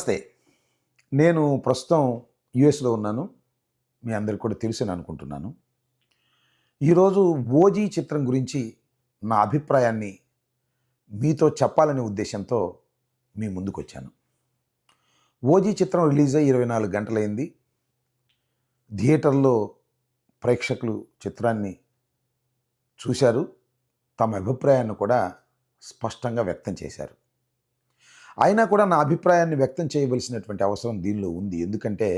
నమస్తే. నేను ప్రస్తుతం యూఎస్‌లో ఉన్నాను. మీ అందరికి కూడా తెలుసని అనుకుంటున్నాను. ఈరోజు 'ఓజీ' చిత్రం గురించి నా అభిప్రాయాన్ని మీతో చెప్పాలనే ఉద్దేశంతో మీ ముందుకొచ్చాను. 'ఓజీ' చిత్రం రిలీజ్ అయ్యి 24 గంటలైంది. థియేటర్‌లో ప్రేక్షకులు చిత్రాన్ని చూశారు. తమ అభిప్రాయాన్ని కూడా స్పష్టంగా వ్యక్తం చేశారు. అయినా కూడా నా అభిప్రాయాన్ని వ్యక్తం చేయవలసినటువంటి అవసరం దీనిలో ఉంది. ఎందుకంటే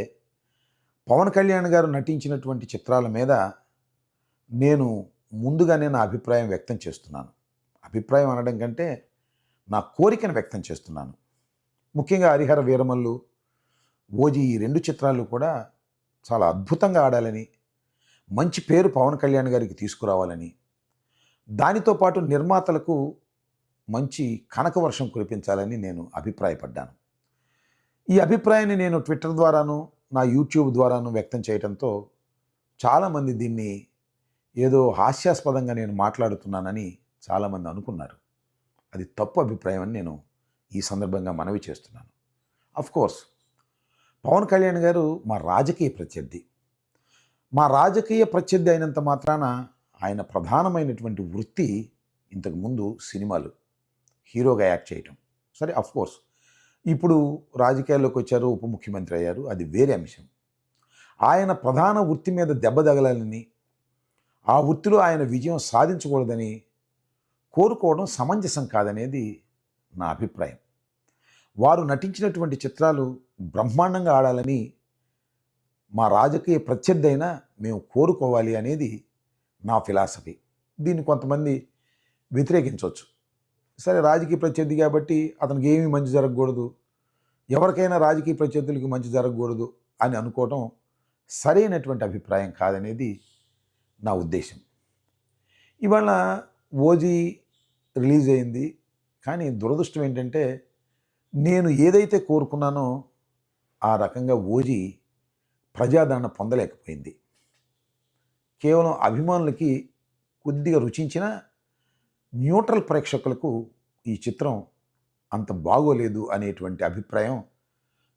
పవన్ కళ్యాణ్ గారు నటించినటువంటి చిత్రాల మీద నేను ముందుగానే నా అభిప్రాయం వ్యక్తం చేస్తున్నాను. అభిప్రాయం అనడం కంటే నా కోరికను వ్యక్తం చేస్తున్నాను. ముఖ్యంగా 'హరిహర వీరమల్లు', 'ఓజీ' ఈ 2 చిత్రాలు కూడా చాలా అద్భుతంగా ఆడాలని, మంచి పేరు పవన్ కళ్యాణ్ గారికి తీసుకురావాలని, దానితో పాటు నిర్మాతలకు మంచి కనకవర్షం కురిపించాలని నేను అభిప్రాయపడ్డాను. ఈ అభిప్రాయాన్ని నేను ట్విట్టర్ ద్వారాను, నా యూట్యూబ్ ద్వారాను వ్యక్తం చేయడంతో చాలామంది దీన్ని ఏదో హాస్యాస్పదంగా నేను మాట్లాడుతున్నానని చాలామంది అనుకున్నారు. అది తప్పు అభిప్రాయం అని నేను ఈ సందర్భంగా మనవి చేస్తున్నాను. అఫ్కోర్స్ పవన్ కళ్యాణ్ గారు మా రాజకీయ ప్రత్యర్థి. మా రాజకీయ ప్రత్యర్థి అయినంత మాత్రాన ఆయన ప్రధానమైనటువంటి వృత్తి ఇంతకుముందు సినిమాలు, హీరోగా యాక్ట్ చేయటం. సరే, అఫ్కోర్స్ ఇప్పుడు రాజకీయాల్లోకి వచ్చారు, ఉప ముఖ్యమంత్రి అయ్యారు, అది వేరే అంశం. ఆయన ప్రధాన వృత్తి మీద దెబ్బ తగలాలని, ఆ వృత్తిలో ఆయన విజయం సాధించకూడదని కోరుకోవడం సమంజసం కాదనేది నా అభిప్రాయం. వారు నటించినటువంటి చిత్రాలు బ్రహ్మాండంగా ఆడాలని మా రాజకీయ ప్రత్యర్థి అయినా మేము కోరుకోవాలి అనేది నా ఫిలాసఫీ. దీన్ని కొంతమంది వ్యతిరేకించవచ్చు. సరే, రాజకీయ ప్రత్యర్థి కాబట్టి అతనికి ఏమీ మంచి జరగకూడదు, ఎవరికైనా రాజకీయ ప్రత్యర్థులకి మంచి జరగకూడదు అని అనుకోవడం సరైనటువంటి అభిప్రాయం కాదనేది నా ఉద్దేశం. ఇవాళ 'ఓజీ' రిలీజ్ అయింది. కానీ దురదృష్టం ఏంటంటే నేను ఏదైతే కోరుకున్నానో ఆ రకంగా 'ఓజీ' ప్రజాదరణ పొందలేకపోయింది. కేవలం అభిమానులకి కొద్దిగా రుచించిన న్యూట్రల్ ప్రేక్షకులకు ఈ చిత్రం అంత బాగోలేదు అనేటువంటి అభిప్రాయం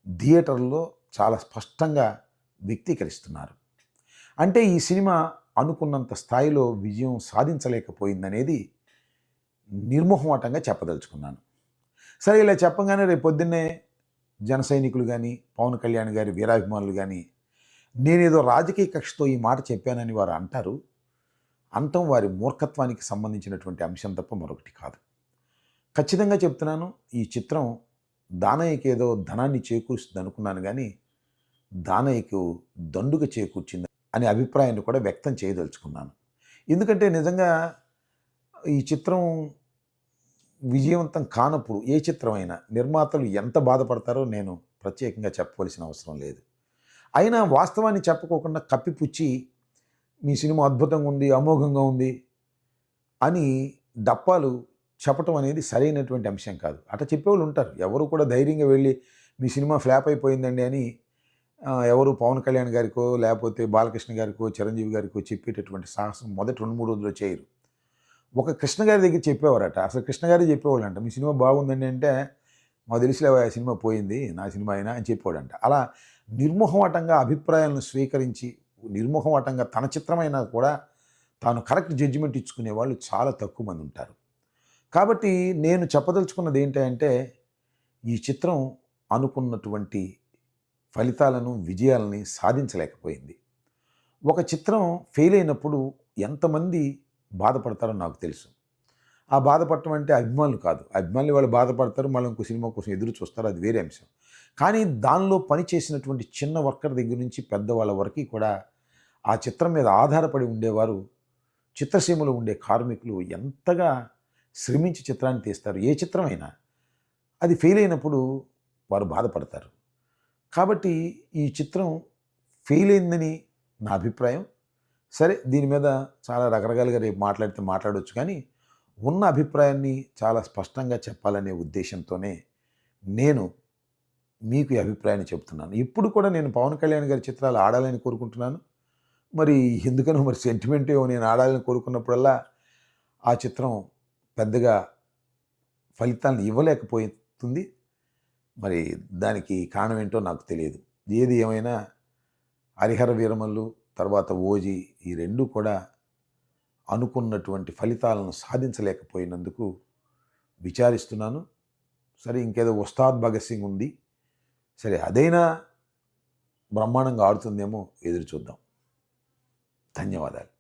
థియేటర్లో చాలా స్పష్టంగా వ్యక్తీకరిస్తున్నారు. అంటే ఈ సినిమా అనుకున్నంత స్థాయిలో విజయం సాధించలేకపోయిందనేది నిర్మోహమాటంగా చెప్పదలుచుకున్నాను. సరే, ఇలా చెప్పగానే రేపు పొద్దున్నే జన సైనికులు కానీ, పవన్ కళ్యాణ్ గారి వీరాభిమానులు కానీ నేనేదో రాజకీయ కక్షతో ఈ మాట చెప్పానని వారు అంటారు. అంతం వారి మూర్ఖత్వానికి సంబంధించినటువంటి అంశం తప్ప మరొకటి కాదు. ఖచ్చితంగా చెప్తున్నాను, ఈ చిత్రం దానయ్యకి ఏదో ధనాన్ని చేకూరుస్తుంది అనుకున్నాను, కానీ దానయ్యకు దండుగ చేకూర్చింది అనే అభిప్రాయాన్ని కూడా వ్యక్తం చేయదలుచుకున్నాను. ఎందుకంటే నిజంగా ఈ చిత్రం విజయవంతం కానప్పుడు ఏ చిత్రమైనా నిర్మాతలు ఎంత బాధపడతారో నేను ప్రత్యేకంగా చెప్పవలసిన అవసరం లేదు. అయినా వాస్తవాన్ని చెప్పుకోకుండా కప్పిపుచ్చి మీ సినిమా అద్భుతంగా ఉంది, అమోఘంగా ఉంది అని డప్పాలు చెప్పటం అనేది సరైనటువంటి అంశం కాదు. అట్లా చెప్పేవాళ్ళు ఉంటారు. ఎవరు కూడా ధైర్యంగా వెళ్ళి మీ సినిమా ఫ్లాప్ అయిపోయిందండి అని ఎవరు పవన్ కళ్యాణ్ గారికో, లేకపోతే బాలకృష్ణ గారికో, చిరంజీవి గారికో చెప్పేటటువంటి సాహసం మొదటి 2-3 రోజుల్లో చేయరు. ఒక కృష్ణ గారి దగ్గర చెప్పేవారట. అసలు కృష్ణ గారే చెప్పేవాళ్ళంట, మీ సినిమా బాగుందండి అంటే మాకు తెలిసిలేవా ఆ సినిమా పోయింది, నా సినిమా అయినా అని చెప్పేవాడంట. అలా నిర్మోహమాటంగా అభిప్రాయాలను స్వీకరించి, నిర్మోహమాటంగా తన చిత్రమైనా కూడా తాను కరెక్ట్ జడ్జిమెంట్ ఇచ్చుకునే వాళ్ళు చాలా తక్కువ మంది ఉంటారు. కాబట్టి నేను చెప్పదలుచుకున్నది ఏంటంటే ఈ చిత్రం అనుకున్నటువంటి ఫలితాలను, విజయాలని సాధించలేకపోయింది. ఒక చిత్రం ఫెయిల్ అయినప్పుడు ఎంతమంది బాధపడతారో నాకు తెలుసు. ఆ బాధపడటం అంటే అభిమానులు కాదు. అభిమానులు వాళ్ళు బాధపడతారు, మళ్ళీ ఇంకో సినిమా కోసం ఎదురు చూస్తారు, అది వేరే అంశం. కానీ దానిలో పనిచేసినటువంటి చిన్న వర్కర్ దగ్గర నుంచి పెద్దవాళ్ళ వరకు కూడా ఆ చిత్రం మీద ఆధారపడి ఉండేవారు, చిత్రసీమలో ఉండే కార్మికులు ఎంతగా శ్రమించి చిత్రాన్ని తీస్తారు. ఏ చిత్రమైనా అది ఫెయిల్ అయినప్పుడు వారు బాధపడతారు. కాబట్టి ఈ చిత్రం ఫెయిల్ అయిందని నా అభిప్రాయం. సరే, దీని మీద చాలా రకరకాలుగా రేపు మాట్లాడవచ్చు, కానీ ఉన్న అభిప్రాయాన్ని చాలా స్పష్టంగా చెప్పాలనే ఉద్దేశంతోనే నేను మీకు ఈ అభిప్రాయాన్ని చెప్తున్నాను. ఇప్పుడు కూడా నేను పవన్ కళ్యాణ్ గారి చిత్రాలు ఆడాలని కోరుకుంటున్నాను. మరి ఎందుకనో మరి సెంటిమెంట్ నేను ఆడాలని కోరుకున్నప్పుడల్లా ఆ చిత్రం పెద్దగా ఫలితాలను ఇవ్వలేకపోతుంది. మరి దానికి కారణం ఏంటో నాకు తెలియదు. ఏది ఏమైనా హరిహర వీరమల్లు తర్వాత ఓజీ ఈ రెండు కూడా అనుకున్నటువంటి ఫలితాలను సాధించలేకపోయినందుకు విచారిస్తున్నాను. సరే ఇంకేదో ఉస్తాద్ భగత్ సింగ్ ఉంది, సరే అదైనా బ్రహ్మాండంగా ఆడుతుందేమో ఎదురు చూద్దాం. ధన్యవాదాలు.